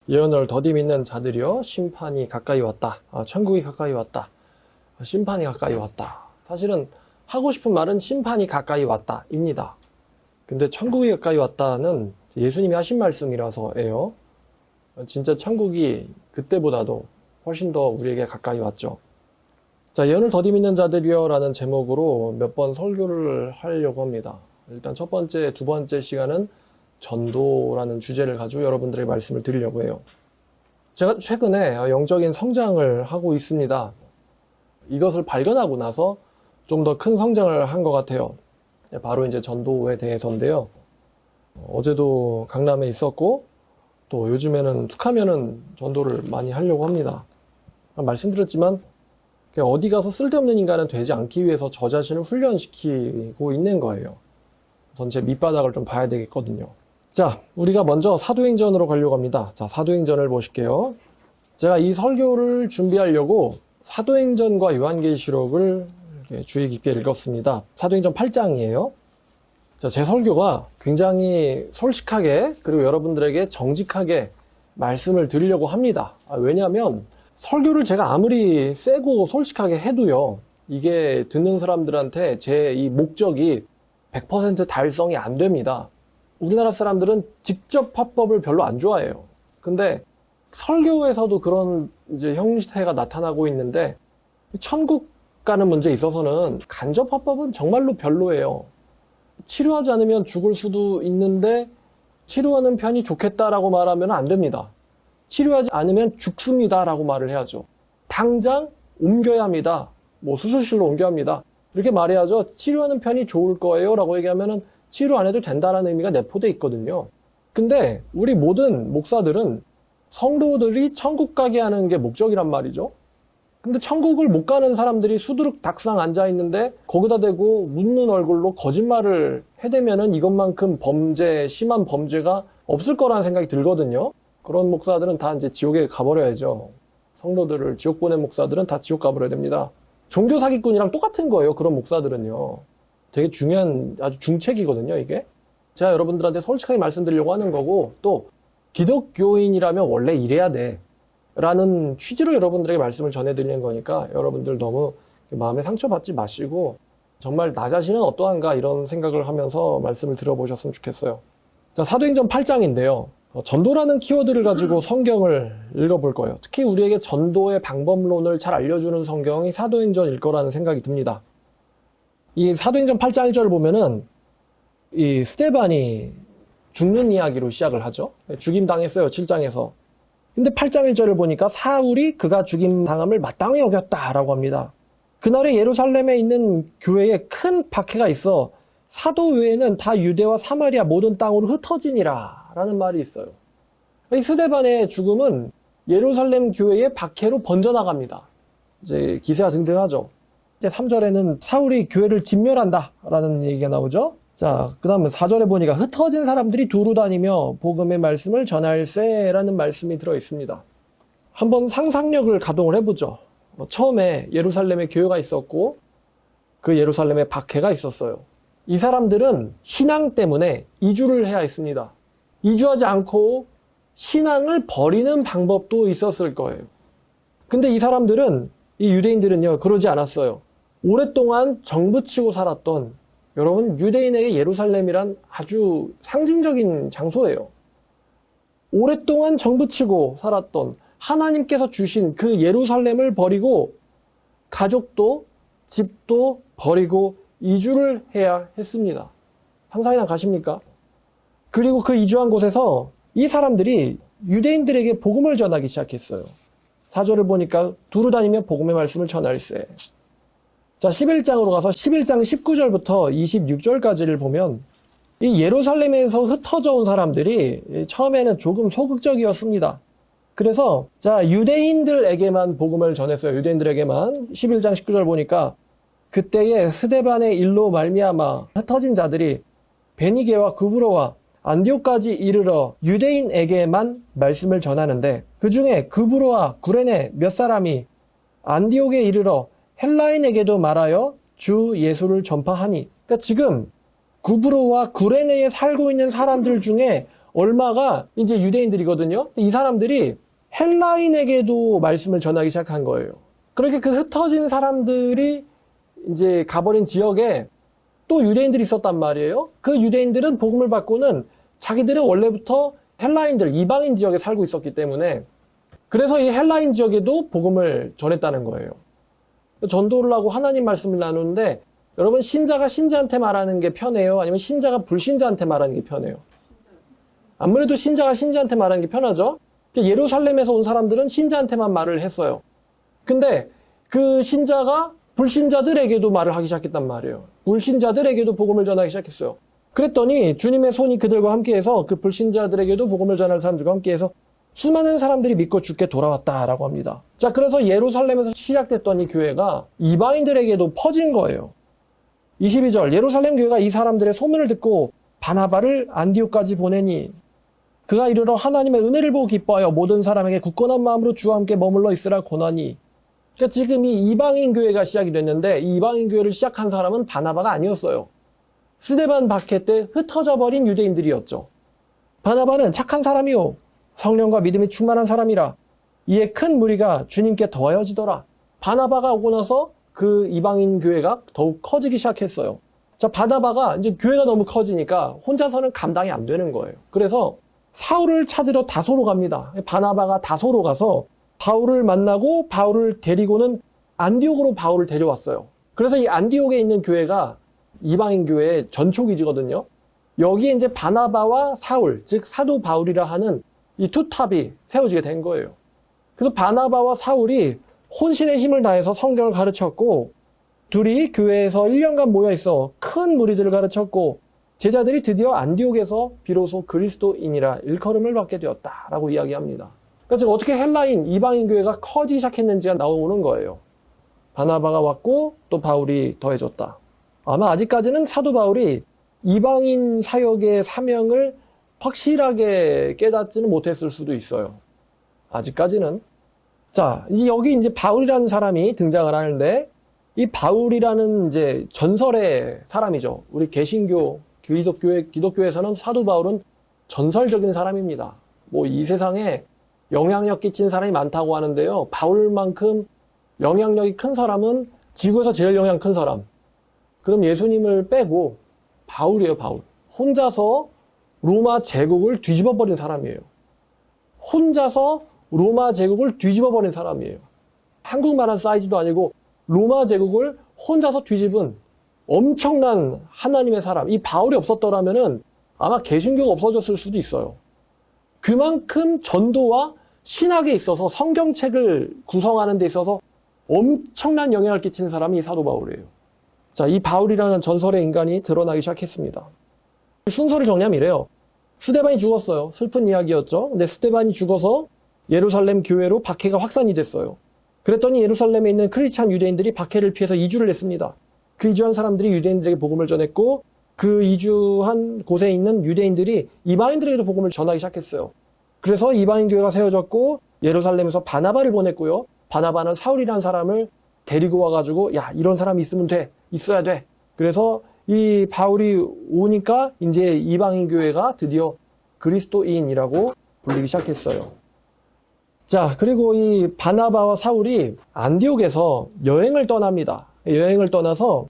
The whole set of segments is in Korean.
예언을 더디 믿는 자들이여 심판이 가까이 왔다. 천국이 가까이 왔다. 심판이 가까이 왔다. 사실은 하고 싶은 말은 심판이 가까이 왔다 입니다. 근데 천국이 가까이 왔다는 예수님이 하신 말씀이라서예요. 진짜 천국이 그때보다도 훨씬 더 우리에게 가까이 왔죠. 자, 예언을 더디 믿는 자들이여 라는 제목으로 몇 번 설교를 하려고 합니다. 일단 첫 번째, 두 번째 시간은 전도라는 주제를 가지고 여러분들에게 말씀을 드리려고 해요. 제가 최근에 영적인 성장을 하고 있습니다. 이것을 발견하고 나서 좀 더 큰 성장을 한 것 같아요. 바로 이제 전도에 대해서인데요. 어제도 강남에 있었고 또 요즘에는 툭하면은 전도를 많이 하려고 합니다. 말씀드렸지만 어디 가서 쓸데없는 인간은 되지 않기 위해서 저 자신을 훈련시키고 있는 거예요. 전체 밑바닥을 좀 봐야 되겠거든요. 자, 우리가 먼저 사도행전으로 가려고 합니다. 자, 사도행전을 보실게요. 제가 이 설교를 준비하려고 사도행전과 요한계시록을 주의 깊게 읽었습니다. 사도행전 8장이에요. 자, 제 설교가 굉장히 솔직하게 그리고 여러분들에게 정직하게 말씀을 드리려고 합니다. 왜냐하면 설교를 제가 아무리 세고 솔직하게 해도요, 이게 듣는 사람들한테 제 이 목적이 100% 달성이 안 됩니다. 우리나라 사람들은 직접 화법을 별로 안 좋아해요. 근데 설교에서도 그런 이제 형태가 나타나고 있는데, 천국 가는 문제에 있어서는 간접 화법은 정말로 별로예요. 치료하지 않으면 죽을 수도 있는데 치료하는 편이 좋겠다라고 말하면 안 됩니다. 치료하지 않으면 죽습니다라고 말을 해야죠. 당장 옮겨야 합니다. 수술실로 옮겨야 합니다. 이렇게 말해야죠. 치료하는 편이 좋을 거예요 라고 얘기하면 치료 안 해도 된다라는 의미가 내포되어 있거든요. 근데 우리 모든 목사들은 성도들이 천국 가게 하는 게 목적이란 말이죠. 근데 천국을 못 가는 사람들이 수두룩 닥상 앉아있는데 거기다 대고 웃는 얼굴로 거짓말을 해대면은 이것만큼 심한 범죄가 없을 거라는 생각이 들거든요. 그런 목사들은 다 이제 지옥에 가버려야죠. 성도들을 지옥 보낸 목사들은 다 지옥 가버려야 됩니다. 종교 사기꾼이랑 똑같은 거예요. 그런 목사들은요. 되게 중요한 아주 중책이거든요, 이게. 제가 여러분들한테 솔직하게 말씀드리려고 하는 거고, 또 기독교인이라면 원래 이래야 돼 라는 취지로 여러분들에게 말씀을 전해드리는 거니까 여러분들 너무 마음에 상처받지 마시고 정말 나 자신은 어떠한가 이런 생각을 하면서 말씀을 들어보셨으면 좋겠어요. 자, 사도행전 8장인데요. 전도라는 키워드를 가지고 성경을 읽어볼 거예요. 특히 우리에게 전도의 방법론을 잘 알려주는 성경이 사도행전일 거라는 생각이 듭니다. 이 사도행전 8장 1절을 보면은 이 스데반이 죽는 이야기로 시작을 하죠. 죽임 당했어요, 7장에서. 근데 8장 1절을 보니까 사울이 그가 죽임 당함을 마땅히 여겼다라고 합니다. 그날에 예루살렘에 있는 교회에 큰 박해가 있어 사도 외에는 다 유대와 사마리아 모든 땅으로 흩어지니라 라는 말이 있어요. 이 스데반의 죽음은 예루살렘 교회의 박해로 번져나갑니다. 이제 기세가 등등하죠. 이제 3절에는 사울이 교회를 진멸한다 라는 얘기가 나오죠. 자, 그 다음에 4절에 보니까 흩어진 사람들이 두루 다니며 복음의 말씀을 전할세 라는 말씀이 들어 있습니다. 한번 상상력을 가동을 해보죠. 처음에 예루살렘에 교회가 있었고 그 예루살렘에 박해가 있었어요. 이 사람들은 신앙 때문에 이주를 해야 했습니다. 이주하지 않고 신앙을 버리는 방법도 있었을 거예요. 근데 이 사람들은, 이 유대인들은요, 그러지 않았어요. 오랫동안 정부치고 살았던, 여러분, 유대인에게 예루살렘이란 아주 상징적인 장소예요. 오랫동안 정부치고 살았던 하나님께서 주신 그 예루살렘을 버리고 가족도 집도 버리고 이주를 해야 했습니다. 상상이나 가십니까? 그리고 그 이주한 곳에서 이 사람들이 유대인들에게 복음을 전하기 시작했어요. 4절을 보니까 두루 다니며 복음의 말씀을 전할세. 자, 11장으로 가서 11장 19절부터 26절까지를 보면 이 예루살렘에서 흩어져 온 사람들이 처음에는 조금 소극적이었습니다. 그래서 자, 유대인들에게만 복음을 전했어요. 유대인들에게만. 11장 19절 보니까 그때에 스데반의 일로 말미암아 흩어진 자들이 베니게와 구브로와 안디옥까지 이르러 유대인에게만 말씀을 전하는데 그 중에 구브로와 구레네 몇 사람이 안디옥에 이르러 헬라인에게도 말하여 주 예수를 전파하니. 그러니까 지금 구브로와 구레네에 살고 있는 사람들 중에 얼마가 이제 유대인들이거든요. 이 사람들이 헬라인에게도 말씀을 전하기 시작한 거예요. 그렇게 그 흩어진 사람들이 이제 가버린 지역에 또 유대인들이 있었단 말이에요. 그 유대인들은 복음을 받고는 자기들은 원래부터 헬라인들, 이방인 지역에 살고 있었기 때문에 그래서 이 헬라인 지역에도 복음을 전했다는 거예요. 전도를 하고 하나님 말씀을 나누는데 여러분 신자가 신자한테 말하는 게 편해요? 아니면 신자가 불신자한테 말하는 게 편해요? 아무래도 신자가 신자한테 말하는 게 편하죠? 예루살렘에서 온 사람들은 신자한테만 말을 했어요. 근데 그 신자가 불신자들에게도 말을 하기 시작했단 말이에요. 불신자들에게도 복음을 전하기 시작했어요. 그랬더니 주님의 손이 그들과 함께해서 그 불신자들에게도 복음을 전할 사람들과 함께해서 수많은 사람들이 믿고 주께 돌아왔다라고 합니다. 자, 그래서 예루살렘에서 시작됐던 이 교회가 이방인들에게도 퍼진 거예요. 22절, 예루살렘 교회가 이 사람들의 소문을 듣고 바나바를 안디옥까지 보내니 그가 이르러 하나님의 은혜를 보고 기뻐하여 모든 사람에게 굳건한 마음으로 주와 함께 머물러 있으라 권하니. 그러니까 지금 이 이방인 교회가 시작이 됐는데 이 이방인 교회를 시작한 사람은 바나바가 아니었어요. 스데반 박해 때 흩어져 버린 유대인들이었죠. 바나바는 착한 사람이요 성령과 믿음이 충만한 사람이라 이에 큰 무리가 주님께 더하여지더라. 바나바가 오고 나서 그 이방인 교회가 더욱 커지기 시작했어요. 자, 바나바가 이제 교회가 너무 커지니까 혼자서는 감당이 안 되는 거예요. 그래서 사울을 찾으러 다소로 갑니다. 바나바가 다소로 가서 바울을 만나고 바울을 데리고는 안디옥으로 바울을 데려왔어요. 그래서 이 안디옥에 있는 교회가 이방인 교회의 전초기지거든요. 여기에 이제 바나바와 사울, 즉 사도 바울이라 하는 이 투탑이 세워지게 된 거예요. 그래서 바나바와 사울이 혼신의 힘을 다해서 성경을 가르쳤고 둘이 교회에서 1년간 모여 있어 큰 무리들을 가르쳤고 제자들이 드디어 안디옥에서 비로소 그리스도인이라 일컬음을 받게 되었다라고 이야기합니다. 그러니까 지금 어떻게 헬라인, 이방인 교회가 커지기 시작했는지가 나오는 거예요. 바나바가 왔고 또 바울이 더해졌다. 아마 아직까지는 사도 바울이 이방인 사역의 사명을 확실하게 깨닫지는 못했을 수도 있어요. 아직까지는. 자, 여기 이제 바울이라는 사람이 등장을 하는데 이 바울이라는 이제 전설의 사람이죠. 우리 개신교, 기독교에서는 사도 바울은 전설적인 사람입니다. 뭐 이 세상에 영향력 끼친 사람이 많다고 하는데요. 바울만큼 영향력이 큰 사람은 지구에서 제일 영향 큰 사람. 그럼 예수님을 빼고 바울이에요, 바울. 혼자서 로마 제국을 뒤집어버린 사람이에요. 혼자서 로마 제국을 뒤집어버린 사람이에요. 한국만한 사이즈도 아니고 로마 제국을 혼자서 뒤집은 엄청난 하나님의 사람. 이 바울이 없었더라면은 아마 개신교가 없어졌을 수도 있어요. 그만큼 전도와 신학에 있어서 성경책을 구성하는 데 있어서 엄청난 영향을 끼치는 사람이 사도 바울이에요. 자, 이 바울이라는 전설의 인간이 드러나기 시작했습니다. 순서를 정리하면 이래요. 스데반이 죽었어요. 슬픈 이야기였죠. 근데 스데반이 죽어서 예루살렘 교회로 박해가 확산이 됐어요. 그랬더니 예루살렘에 있는 크리스찬 유대인들이 박해를 피해서 이주를 했습니다. 그 이주한 사람들이 유대인들에게 복음을 전했고 그 이주한 곳에 있는 유대인들이 이방인들에게도 복음을 전하기 시작했어요. 그래서 이방인 교회가 세워졌고 예루살렘에서 바나바를 보냈고요. 바나바는 사울이라는 사람을 데리고 와가지고 야, 이런 사람이 있으면 돼. 있어야 돼. 그래서 이 바울이 오니까 이제 이방인 교회가 드디어 그리스도인이라고 불리기 시작했어요. 자, 그리고 이 바나바와 사울이 안디옥에서 여행을 떠납니다. 여행을 떠나서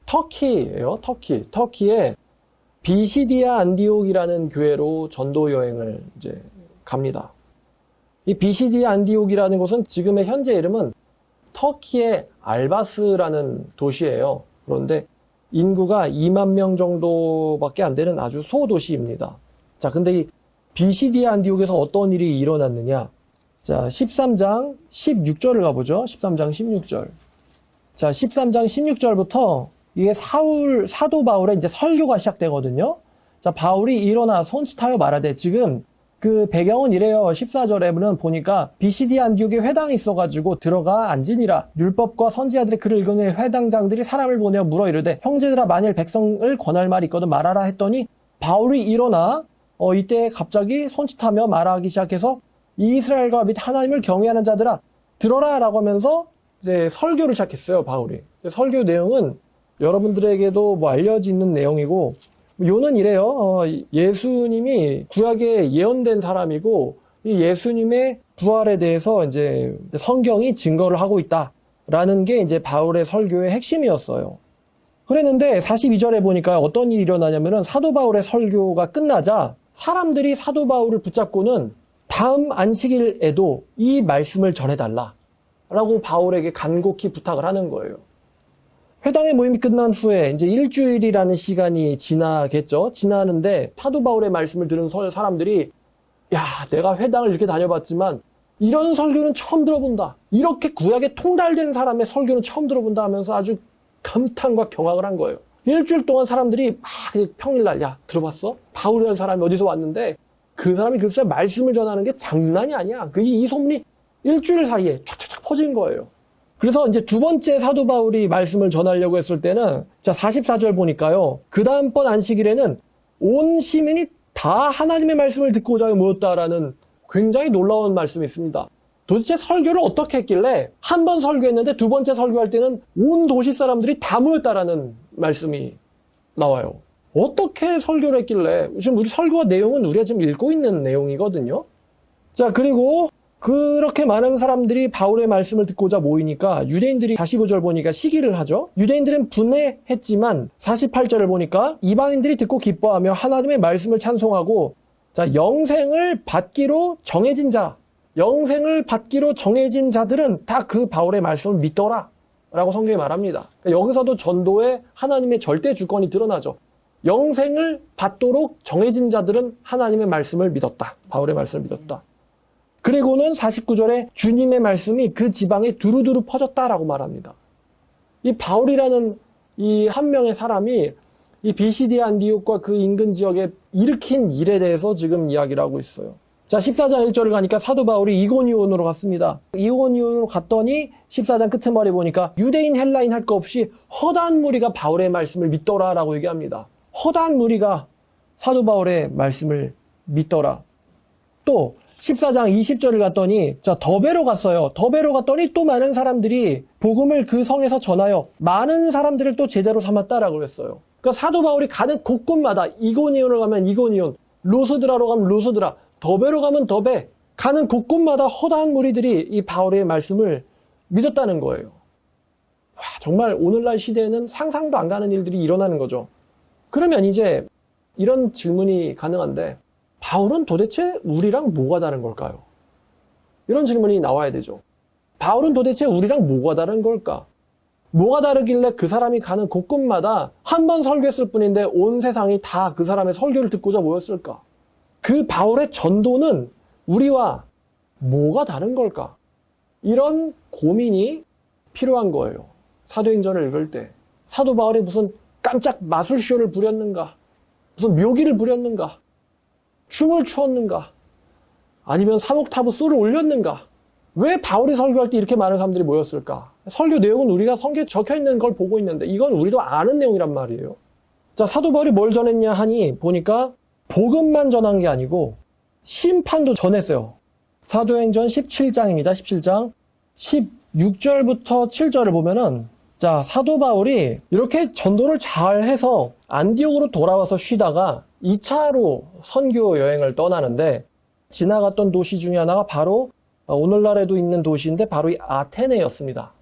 터키예요. 터키에 비시디아 안디옥이라는 교회로 전도 여행을 이제 갑니다. 이 비시디아 안디옥이라는 곳은 지금의 현재 이름은 터키의 알바스라는 도시예요. 그런데 인구가 2만 명 정도밖에 안 되는 아주 소도시입니다. 자, 근데 이 비시디아 안디옥에서 어떤 일이 일어났느냐? 자, 13장 16절을 가보죠. 13장 16절. 자, 13장 16절부터 이게 사도 바울의 이제 설교가 시작되거든요. 자, 바울이 일어나 손짓하여 말하되 지금 그 배경은 이래요. 14절에는 보니까 비시디아 안디옥에 회당이 있어가지고 들어가 앉으니라. 율법과 선지자들의 글을 읽은 후에 회당장들이 사람을 보내어 물어 이르되 형제들아 만일 백성을 권할 말이 있거든 말하라 했더니 바울이 일어나 이때 갑자기 손짓하며 말하기 시작해서 이스라엘과 및 하나님을 경외하는 자들아 들어라 라고 하면서 이제 설교를 시작했어요. 바울이. 설교 내용은 여러분들에게도 뭐 알려져 있는 내용이고 요는 이래요. 예수님이 구약에 예언된 사람이고 이 예수님의 부활에 대해서 이제 성경이 증거를 하고 있다라는 게 이제 바울의 설교의 핵심이었어요. 그랬는데 42절에 보니까 어떤 일이 일어나냐면은 사도 바울의 설교가 끝나자 사람들이 사도 바울을 붙잡고는 다음 안식일에도 이 말씀을 전해달라라고 바울에게 간곡히 부탁을 하는 거예요. 회당의 모임이 끝난 후에 이제 일주일이라는 시간이 지나겠죠. 지나는데 사도 바울의 말씀을 들은 사람들이 야, 내가 회당을 이렇게 다녀봤지만 이런 설교는 처음 들어본다. 이렇게 구약에 통달된 사람의 설교는 처음 들어본다 하면서 아주 감탄과 경악을 한 거예요. 일주일 동안 사람들이 막 평일날 야, 들어봤어? 바울이라는 사람이 어디서 왔는데 그 사람이 글쎄 말씀을 전하는 게 장난이 아니야. 이 소문이 일주일 사이에 촥촥촥 퍼진 거예요. 그래서 이제 두 번째 사도 바울이 말씀을 전하려고 했을 때는 자 44절 보니까요. 그 다음번 안식일에는 온 시민이 다 하나님의 말씀을 듣고자 모였다라는 굉장히 놀라운 말씀이 있습니다. 도대체 설교를 어떻게 했길래 한 번 설교했는데 두 번째 설교할 때는 온 도시 사람들이 다 모였다라는 말씀이 나와요. 어떻게 설교를 했길래 지금 우리 설교 내용은 우리가 지금 읽고 있는 내용이거든요. 자 그리고 그렇게 많은 사람들이 바울의 말씀을 듣고자 모이니까 유대인들이 45절 보니까 시기를 하죠. 유대인들은 분해했지만 48절을 보니까 이방인들이 듣고 기뻐하며 하나님의 말씀을 찬송하고 자 영생을 받기로 정해진 자들은 다 그 바울의 말씀을 믿더라 라고 성경이 말합니다. 그러니까 여기서도 전도에 하나님의 절대 주권이 드러나죠. 영생을 받도록 정해진 자들은 하나님의 말씀을 믿었다. 바울의 말씀을 믿었다. 그리고는 49절에 주님의 말씀이 그 지방에 두루두루 퍼졌다라고 말합니다. 이 바울이라는 이 한 명의 사람이 이 비시디아 안디옥과 그 인근 지역에 일으킨 일에 대해서 지금 이야기를 하고 있어요. 자, 14장 1절을 가니까 사도 바울이 이고니온으로 갔습니다. 이고니온으로 갔더니 14장 끝머리 보니까 유대인 헬라인 할 거 없이 허다한 무리가 바울의 말씀을 믿더라라고 얘기합니다. 허다한 무리가 사도 바울의 말씀을 믿더라. 또 14장 20절을 갔더니 자 더베로 갔어요. 더베로 갔더니 또 많은 사람들이 복음을 그 성에서 전하여 많은 사람들을 또 제자로 삼았다라고 했어요. 그러니까 사도 바울이 가는 곳곳마다 이고니온으로 가면 이고니온, 루스드라로 가면 루스드라, 더베로 가면 더베, 가는 곳곳마다 허다한 무리들이 이 바울의 말씀을 믿었다는 거예요. 와, 정말 오늘날 시대에는 상상도 안 가는 일들이 일어나는 거죠. 그러면 이제 이런 질문이 가능한데 바울은 도대체 우리랑 뭐가 다른 걸까요? 이런 질문이 나와야 되죠. 바울은 도대체 우리랑 뭐가 다른 걸까? 뭐가 다르길래 그 사람이 가는 곳곳마다 한 번 설교했을 뿐인데 온 세상이 다 그 사람의 설교를 듣고자 모였을까? 그 바울의 전도는 우리와 뭐가 다른 걸까? 이런 고민이 필요한 거예요. 사도행전을 읽을 때 사도 바울이 무슨 깜짝 마술쇼를 부렸는가? 무슨 묘기를 부렸는가? 춤을 추었는가? 아니면 사목타브 쏘를 올렸는가? 왜 바울이 설교할 때 이렇게 많은 사람들이 모였을까? 설교 내용은 우리가 성경에 적혀있는 걸 보고 있는데 이건 우리도 아는 내용이란 말이에요. 자, 사도 바울이 뭘 전했냐 하니 보니까 복음만 전한 게 아니고 심판도 전했어요. 사도행전 17장입니다. 17장 16절부터 7절을 보면은 자, 사도 바울이 이렇게 전도를 잘 해서 안디옥으로 돌아와서 쉬다가 2차로 선교 여행을 떠나는데 지나갔던 도시 중에 하나가 바로 오늘날에도 있는 도시인데 바로 이 아테네였습니다.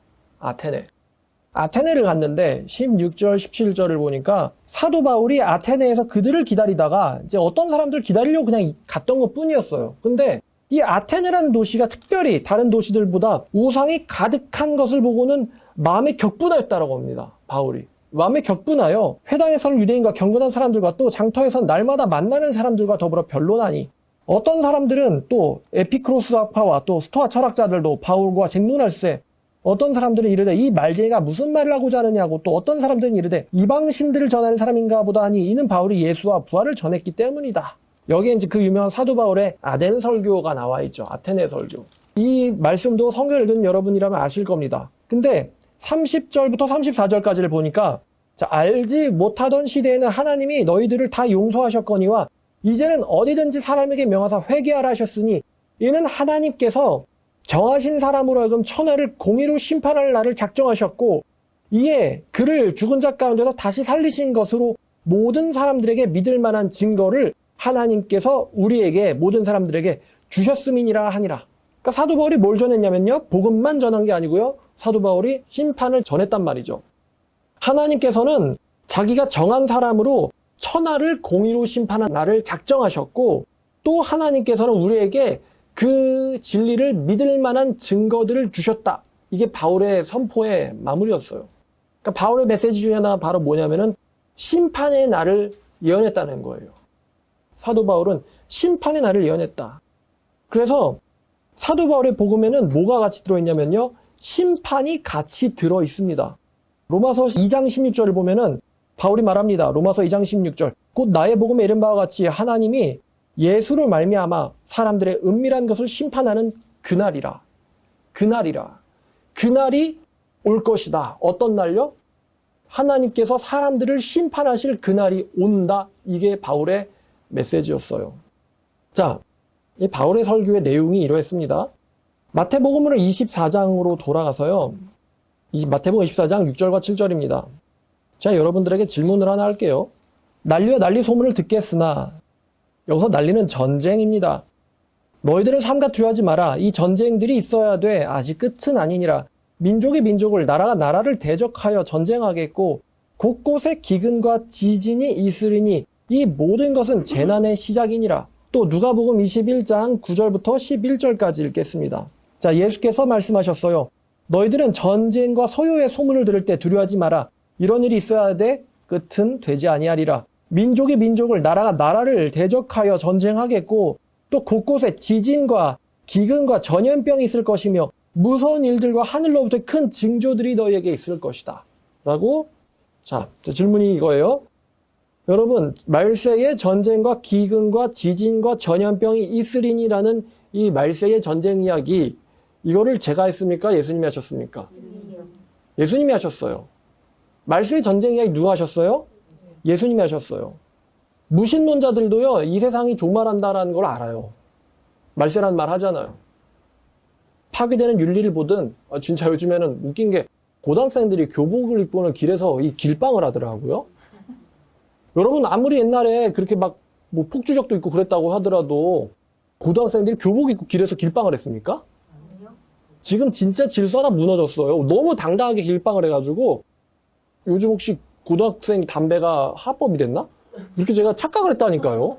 아테네를 갔는데 16절, 17절을 보니까 사도 바울이 아테네에서 그들을 기다리다가 이제 어떤 사람들 기다리려고 그냥 갔던 것 뿐이었어요. 근데 이 아테네라는 도시가 특별히 다른 도시들보다 우상이 가득한 것을 보고는 마음에 격분하였다라고 합니다. 바울이. 마음에 격분하여 회당에서는 유대인과 경건한 사람들과 또 장터에서는 날마다 만나는 사람들과 더불어 변론하니 어떤 사람들은 또 에피크로스파와 또 스토아 철학자들도 바울과 쟁론할세 어떤 사람들은 이르되 이 말쟁이가 무슨 말을 하고자 하느냐고 또 어떤 사람들은 이르되 이방신들을 전하는 사람인가 보다 하니 이는 바울이 예수와 부활을 전했기 때문이다. 여기에 이제 그 유명한 사도 바울의 아덴 설교가 나와 있죠. 아테네 설교. 이 말씀도 성경을 읽은 여러분이라면 아실 겁니다. 근데 30절부터 34절까지를 보니까 자, 알지 못하던 시대에는 하나님이 너희들을 다 용서하셨거니와 이제는 어디든지 사람에게 명하사 회개하라 하셨으니 이는 하나님께서 정하신 사람으로 하여금 천하를 공의로 심판할 날을 작정하셨고 이에 그를 죽은 자 가운데서 다시 살리신 것으로 모든 사람들에게 믿을 만한 증거를 하나님께서 우리에게 모든 사람들에게 주셨음이니라 하니라. 그러니까 사도 바울이 뭘 전했냐면요. 복음만 전한 게 아니고요. 사도 바울이 심판을 전했단 말이죠. 하나님께서는 자기가 정한 사람으로 천하를 공의로 심판한 날을 작정하셨고 또 하나님께서는 우리에게 그 진리를 믿을 만한 증거들을 주셨다. 이게 바울의 선포의 마무리였어요. 그러니까 바울의 메시지 중에 하나 바로 뭐냐면은 심판의 날을 예언했다는 거예요. 사도 바울은 심판의 날을 예언했다. 그래서 사도 바울의 복음에는 뭐가 같이 들어있냐면요. 심판이 같이 들어있습니다. 로마서 2장 16절을 보면은 바울이 말합니다. 로마서 2장 16절. 곧 나의 복음에 이른 바와 같이 하나님이 예수를 말미암아 사람들의 은밀한 것을 심판하는 그날이라. 그날이라. 그날이 올 것이다. 어떤 날요? 하나님께서 사람들을 심판하실 그날이 온다. 이게 바울의 메시지였어요. 자, 이 바울의 설교의 내용이 이러했습니다. 마태복음으로 24장으로 돌아가서요. 이 마태복음 24장 6절과 7절입니다. 자, 여러분들에게 질문을 하나 할게요. 난리와 난리 소문을 듣겠으나 여기서 난리는 전쟁입니다. 너희들은 삼가 두려워하지 마라. 이 전쟁들이 있어야 돼. 아직 끝은 아니니라. 민족이 민족을 나라가 나라를 대적하여 전쟁하겠고 곳곳에 기근과 지진이 있으리니 이 모든 것은 재난의 시작이니라. 또 누가복음 21장 9절부터 11절까지 읽겠습니다. 자, 예수께서 말씀하셨어요. 너희들은 전쟁과 소요의 소문을 들을 때 두려워하지 마라. 이런 일이 있어야 돼. 끝은 되지 아니하리라. 민족이 민족을 나라가 나라를 대적하여 전쟁하겠고 또 곳곳에 지진과 기근과 전염병이 있을 것이며 무서운 일들과 하늘로부터 큰 징조들이 너희에게 있을 것이다. 라고. 자, 질문이 이거예요. 여러분, 말세에 전쟁과 기근과 지진과 전염병이 있으리니라는 이 말세의 전쟁 이야기, 이거를 제가 했습니까? 예수님이 하셨습니까? 예수님이 하셨어요. 말세의 전쟁 이야기 누가 하셨어요? 예수님이 하셨어요. 무신론자들도요, 이 세상이 종말한다라는 걸 알아요. 말세라는 말 하잖아요. 파괴되는 윤리를 보든, 진짜 요즘에는 웃긴 게 고등학생들이 교복을 입고는 길에서 이 길빵을 하더라고요. 여러분, 아무리 옛날에 그렇게 막 뭐 폭주적도 있고 그랬다고 하더라도 고등학생들이 교복 입고 길에서 길빵을 했습니까? 지금 진짜 질서 하나 무너졌어요. 너무 당당하게 길빵을 해가지고 요즘 혹시 고등학생 담배가 합법이 됐나? 이렇게 제가 착각을 했다니까요.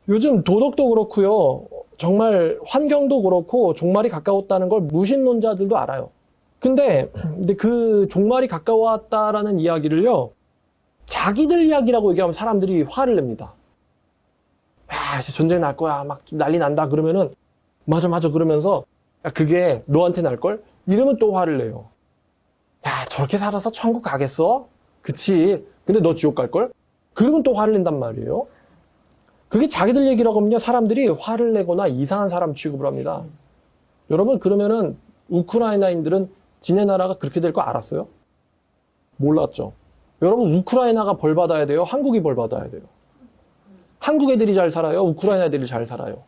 요즘 도덕도 그렇고요. 정말 환경도 그렇고 종말이 가까웠다는 걸 무신론자들도 알아요. 근데 그 종말이 가까웠다라는 이야기를요. 자기들 이야기라고 얘기하면 사람들이 화를 냅니다. 야, 이제 전쟁 날 거야. 막 난리 난다. 그러면은 맞아 그러면서 야, 그게 너한테 날걸? 이러면 또 화를 내요. 야, 저렇게 살아서 천국 가겠어? 그치. 근데 너 지옥 갈걸? 그러면 또 화를 낸단 말이에요. 그게 자기들 얘기라고 하면요. 사람들이 화를 내거나 이상한 사람 취급을 합니다. 여러분, 그러면은 우크라이나인들은 지네 나라가 그렇게 될 거 알았어요? 몰랐죠. 여러분, 우크라이나가 벌 받아야 돼요? 한국이 벌 받아야 돼요? 한국 애들이 잘 살아요? 우크라이나 애들이 잘 살아요?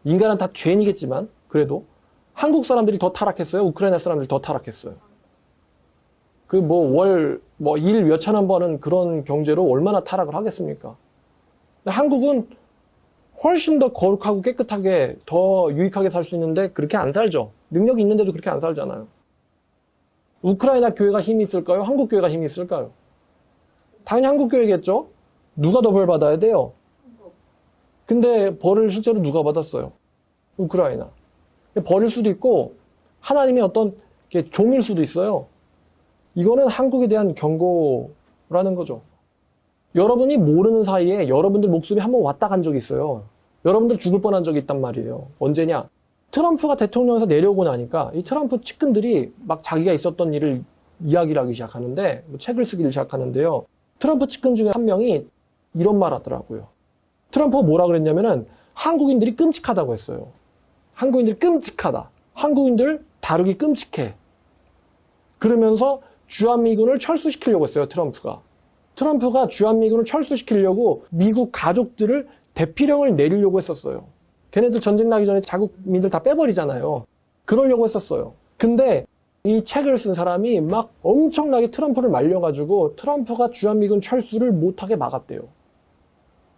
인간은 다 죄인이겠지만 그래도 한국 사람들이 더 타락했어요? 우크라이나 사람들이 더 타락했어요? 그 일 몇천 원 버는 그런 경제로 얼마나 타락을 하겠습니까? 한국은 훨씬 더 거룩하고 깨끗하게 더 유익하게 살 수 있는데 그렇게 안 살죠. 능력이 있는데도 그렇게 안 살잖아요. 우크라이나 교회가 힘이 있을까요? 한국 교회가 힘이 있을까요? 당연히 한국 교회겠죠? 누가 더 벌 받아야 돼요? 근데 벌을 실제로 누가 받았어요? 우크라이나. 벌일 수도 있고 하나님의 어떤 종일 수도 있어요. 이거는 한국에 대한 경고라는 거죠. 여러분이 모르는 사이에 여러분들 목숨이 한번 왔다 간 적이 있어요. 여러분들 죽을 뻔한 적이 있단 말이에요. 언제냐? 트럼프가 대통령에서 내려오고 나니까 이 트럼프 측근들이 막 자기가 있었던 일을 이야기를 하기 시작하는데 책을 쓰기를 시작하는데요. 트럼프 측근 중에 한 명이 이런 말 하더라고요. 트럼프가 뭐라 그랬냐면은 한국인들이 끔찍하다고 했어요. 한국인들이 끔찍하다. 한국인들 다루기 끔찍해. 그러면서 주한미군을 철수시키려고 했어요. 트럼프가 주한미군을 철수시키려고 미국 가족들을 대피령을 내리려고 했었어요. 걔네들 전쟁 나기 전에 자국민들 다 빼버리잖아요. 그러려고 했었어요. 근데 이 책을 쓴 사람이 막 엄청나게 트럼프를 말려가지고 트럼프가 주한미군 철수를 못하게 막았대요.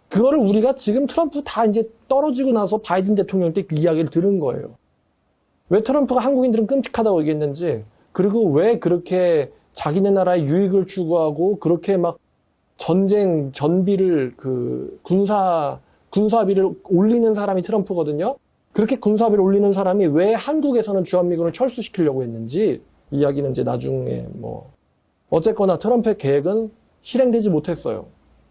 그거를 우리가 지금 트럼프 다 이제 떨어지고 나서 바이든 대통령 때 그 이야기를 들은 거예요. 왜 트럼프가 한국인들은 끔찍하다고 얘기했는지, 그리고 왜 그렇게 자기네 나라의 유익을 추구하고 그렇게 막 전쟁 전비를 군사비를 올리는 사람이 트럼프거든요. 그렇게 군사비를 올리는 사람이 왜 한국에서는 주한미군을 철수시키려고 했는지 이야기는 이제 나중에 어쨌거나 트럼프의 계획은 실행되지 못했어요.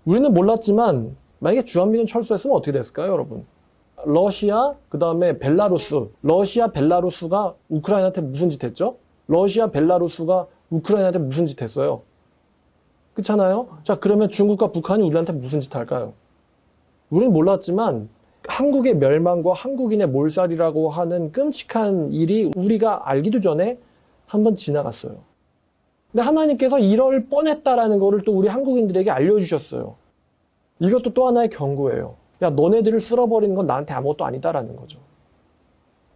우리는 몰랐지만 만약에 주한미군 철수했으면 어떻게 됐을까요, 여러분? 러시아, 그 다음에 벨라루스. 러시아, 벨라루스가 우크라이나한테 무슨 짓 했죠? 러시아, 벨라루스가 우크라이나한테 무슨 짓 했어요? 그렇잖아요? 자, 그러면 중국과 북한이 우리한테 무슨 짓 할까요? 우리는 몰랐지만 한국의 멸망과 한국인의 몰살이라고 하는 끔찍한 일이 우리가 알기도 전에 한번 지나갔어요. 근데 하나님께서 이럴 뻔했다라는 거를 또 우리 한국인들에게 알려주셨어요. 이것도 또 하나의 경고예요. 야, 너네들을 쓸어버리는 건 나한테 아무것도 아니다라는 거죠.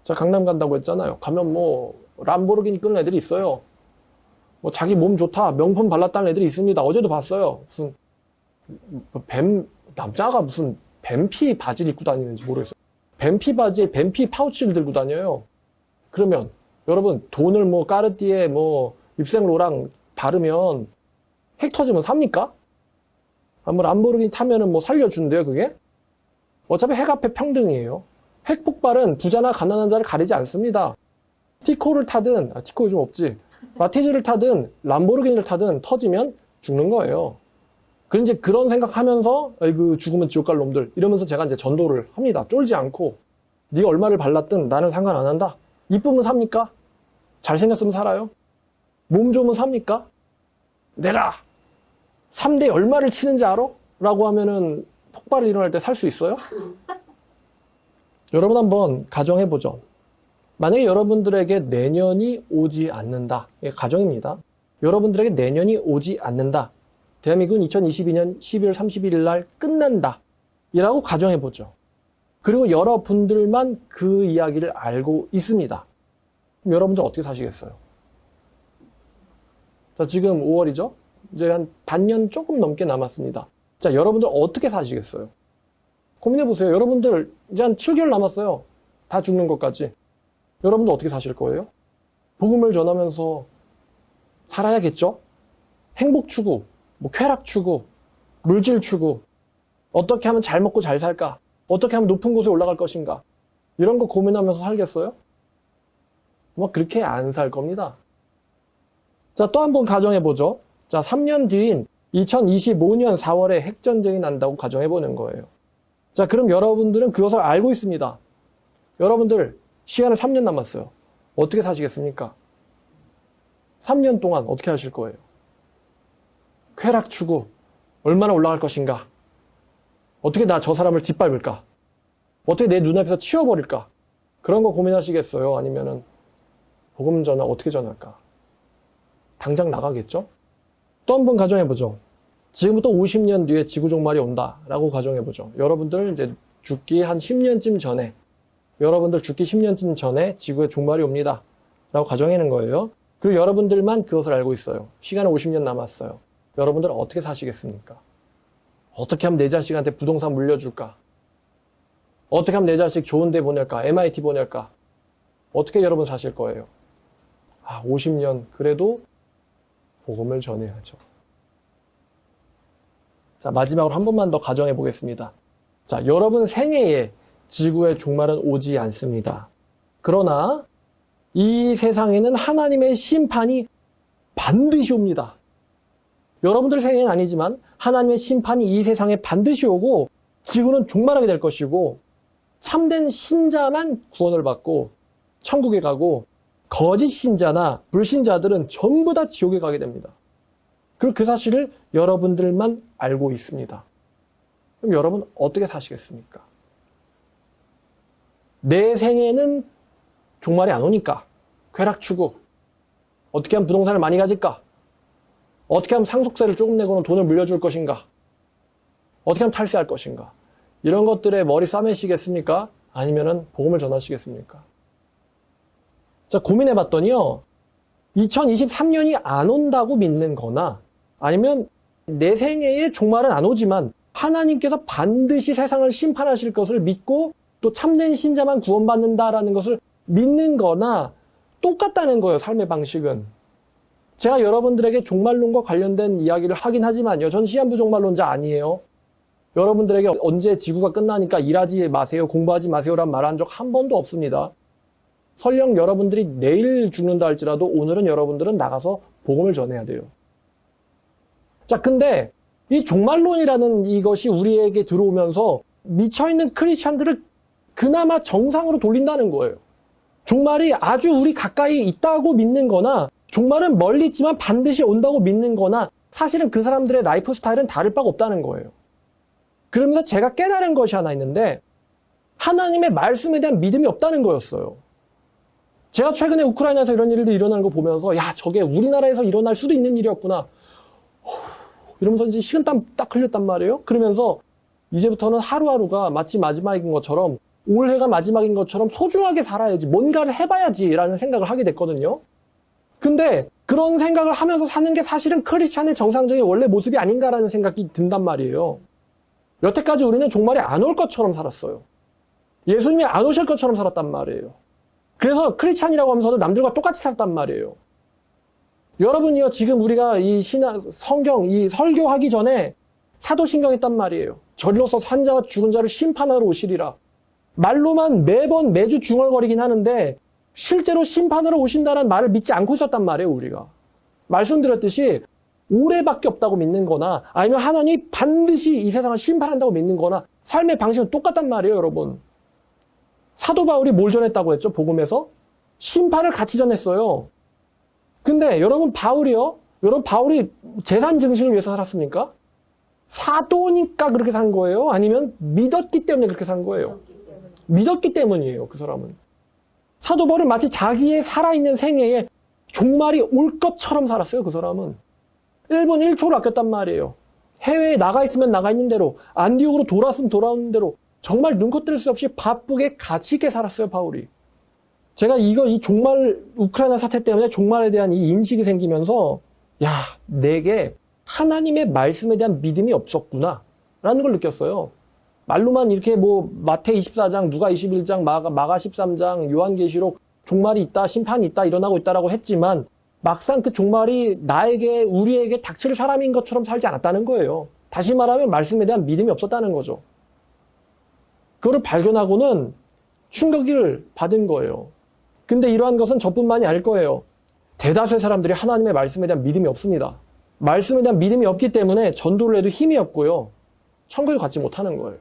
자, 강남 간다고 했잖아요. 가면 람보르기니 끄는 애들이 있어요. 자기 몸 좋다, 명품 발랐다는 애들이 있습니다. 어제도 봤어요. 무슨 남자가 무슨 뱀피 바지를 입고 다니는지 모르겠어요. 뱀피 바지에 뱀피 파우치를 들고 다녀요. 그러면 여러분 돈을 까르띠에 입생로랑 바르면 핵 터지면 삽니까? 람보르기니 타면은 살려준대요, 그게? 어차피 핵 앞에 평등이에요. 핵 폭발은 부자나 가난한 자를 가리지 않습니다. 티코를 타든, 티코 요즘 없지. 마티즈를 타든, 람보르기니를 타든 터지면 죽는 거예요. 이제 그런 생각하면서, 아이고, 죽으면 지옥 갈 놈들. 이러면서 제가 이제 전도를 합니다. 쫄지 않고. 네가 얼마를 발랐든 나는 상관 안 한다. 이쁘면 삽니까? 잘생겼으면 살아요? 몸 좋으면 삽니까? 내가 3대 얼마를 치는지 알아? 라고 하면은 폭발이 일어날 때 살 수 있어요? 여러분 한번 가정해보죠. 만약에 여러분들에게 내년이 오지 않는다. 이게 가정입니다. 여러분들에게 내년이 오지 않는다. 대한민국은 2022년 12월 31일 날 끝난다. 이라고 가정해보죠. 그리고 여러분들만 그 이야기를 알고 있습니다. 그럼 여러분들 어떻게 사시겠어요? 자, 지금 5월이죠? 이제 한 반년 조금 넘게 남았습니다. 자, 여러분들 어떻게 사시겠어요? 고민해보세요. 여러분들 이제 한 7개월 남았어요. 다 죽는 것까지. 여러분들 어떻게 사실 거예요? 복음을 전하면서 살아야겠죠? 행복 추구, 쾌락 추구, 물질 추구, 어떻게 하면 잘 먹고 잘 살까? 어떻게 하면 높은 곳에 올라갈 것인가? 이런 거 고민하면서 살겠어요? 그렇게 안 살 겁니다. 자, 또 한 번 가정해보죠. 자, 3년 뒤인 2025년 4월에 핵전쟁이 난다고 가정해보는 거예요. 자, 그럼 여러분들은 그것을 알고 있습니다. 여러분들 시간을 3년 남았어요. 어떻게 사시겠습니까? 3년 동안 어떻게 하실 거예요? 쾌락 추구, 얼마나 올라갈 것인가? 어떻게 나 저 사람을 짓밟을까? 어떻게 내 눈앞에서 치워버릴까? 그런 거 고민하시겠어요? 아니면은 복음 전화 어떻게 전할까? 당장 나가겠죠? 또 한 번 가정해보죠. 지금부터 50년 뒤에 지구 종말이 온다라고 가정해보죠. 여러분들 이제 죽기 한 10년쯤 전에, 여러분들 죽기 10년쯤 전에 지구의 종말이 옵니다. 라고 가정하는 거예요. 그리고 여러분들만 그것을 알고 있어요. 시간은 50년 남았어요. 여러분들은 어떻게 사시겠습니까? 어떻게 하면 내 자식한테 부동산 물려줄까? 어떻게 하면 내 자식 좋은 데 보낼까? MIT 보낼까? 어떻게 여러분 사실 거예요? 50년 그래도 복음을 전해야죠. 자, 마지막으로 한 번만 더 가정해 보겠습니다. 자, 여러분 생애에 지구의 종말은 오지 않습니다. 그러나 이 세상에는 하나님의 심판이 반드시 옵니다. 여러분들 생애는 아니지만 하나님의 심판이 이 세상에 반드시 오고 지구는 종말하게 될 것이고 참된 신자만 구원을 받고 천국에 가고 거짓 신자나 불신자들은 전부 다 지옥에 가게 됩니다. 그리고 그 사실을 여러분들만 알고 있습니다. 그럼 여러분 어떻게 사시겠습니까? 내 생에는 종말이 안 오니까 쾌락 추구, 어떻게 하면 부동산을 많이 가질까? 어떻게 하면 상속세를 조금 내고는 돈을 물려줄 것인가? 어떻게 하면 탈세할 것인가? 이런 것들에 머리 싸매시겠습니까? 아니면은 복음을 전하시겠습니까? 자, 고민해봤더니요. 2023년이 안 온다고 믿는 거나 아니면 내 생애에 종말은 안 오지만 하나님께서 반드시 세상을 심판하실 것을 믿고 또 참된 신자만 구원받는다라는 것을 믿는 거나 똑같다는 거예요, 삶의 방식은. 제가 여러분들에게 종말론과 관련된 이야기를 하긴 하지만요, 전 시한부 종말론자 아니에요. 여러분들에게 언제 지구가 끝나니까 일하지 마세요, 공부하지 마세요란 말 한 적 한 번도 없습니다. 설령 여러분들이 내일 죽는다 할지라도 오늘은 여러분들은 나가서 복음을 전해야 돼요. 자, 근데 이 종말론이라는 이것이 우리에게 들어오면서 미쳐있는 크리스찬들을 그나마 정상으로 돌린다는 거예요. 종말이 아주 우리 가까이 있다고 믿는 거나 종말은 멀리 있지만 반드시 온다고 믿는 거나 사실은 그 사람들의 라이프 스타일은 다를 바가 없다는 거예요. 그러면서 제가 깨달은 것이 하나 있는데 하나님의 말씀에 대한 믿음이 없다는 거였어요. 제가 최근에 우크라이나에서 이런 일들이 일어나는 거 보면서 야, 저게 우리나라에서 일어날 수도 있는 일이었구나 이러면서 이제 식은땀 딱 흘렸단 말이에요. 그러면서 이제부터는 하루하루가 마치 마지막인 것처럼 올해가 마지막인 것처럼 소중하게 살아야지, 뭔가를 해봐야지 라는 생각을 하게 됐거든요. 근데 그런 생각을 하면서 사는 게 사실은 크리스찬의 정상적인 원래 모습이 아닌가라는 생각이 든단 말이에요. 여태까지 우리는 종말이 안 올 것처럼 살았어요. 예수님이 안 오실 것처럼 살았단 말이에요. 그래서 크리스찬이라고 하면서도 남들과 똑같이 살았단 말이에요. 여러분이요, 지금 우리가 이 성경, 이 설교하기 전에 사도신경 했단 말이에요. 저리로서 산 자와 죽은 자를 심판하러 오시리라. 말로만 매주 중얼거리긴 하는데 실제로 심판하러 오신다는 말을 믿지 않고 있었단 말이에요, 우리가. 말씀드렸듯이 올해밖에 없다고 믿는 거나 아니면 하나님이 반드시 이 세상을 심판한다고 믿는 거나 삶의 방식은 똑같단 말이에요, 여러분. 사도 바울이 뭘 전했다고 했죠, 복음에서? 심판을 같이 전했어요. 근데 여러분 바울이 재산 증식을 위해서 살았습니까? 사도니까 그렇게 산 거예요? 아니면 믿었기 때문에 그렇게 산 거예요? 믿었기 때문이에요, 그 사람은. 사도 바울은 마치 자기의 살아있는 생애에 종말이 올 것처럼 살았어요, 그 사람은. 1분 1초를 아꼈단 말이에요. 해외에 나가 있으면 나가 있는 대로, 안디옥으로 돌아왔으면 돌아오는 대로 정말 눈코 뜰 수 없이 바쁘게 가치 있게 살았어요, 바울이. 제가 이 종말, 우크라이나 사태 때문에 종말에 대한 이 인식이 생기면서 야, 내게 하나님의 말씀에 대한 믿음이 없었구나 라는 걸 느꼈어요. 말로만 이렇게 마태 24장, 누가 21장, 마가 13장, 요한계시록 종말이 있다, 심판이 있다, 일어나고 있다라고 했지만 막상 그 종말이 나에게, 우리에게 닥칠 사람인 것처럼 살지 않았다는 거예요. 다시 말하면 말씀에 대한 믿음이 없었다는 거죠. 그거를 발견하고는 충격을 받은 거예요. 근데 이러한 것은 저뿐만이 아닐 거예요. 대다수의 사람들이 하나님의 말씀에 대한 믿음이 없습니다. 말씀에 대한 믿음이 없기 때문에 전도를 해도 힘이 없고요. 천국에 갖지 못하는 거예요.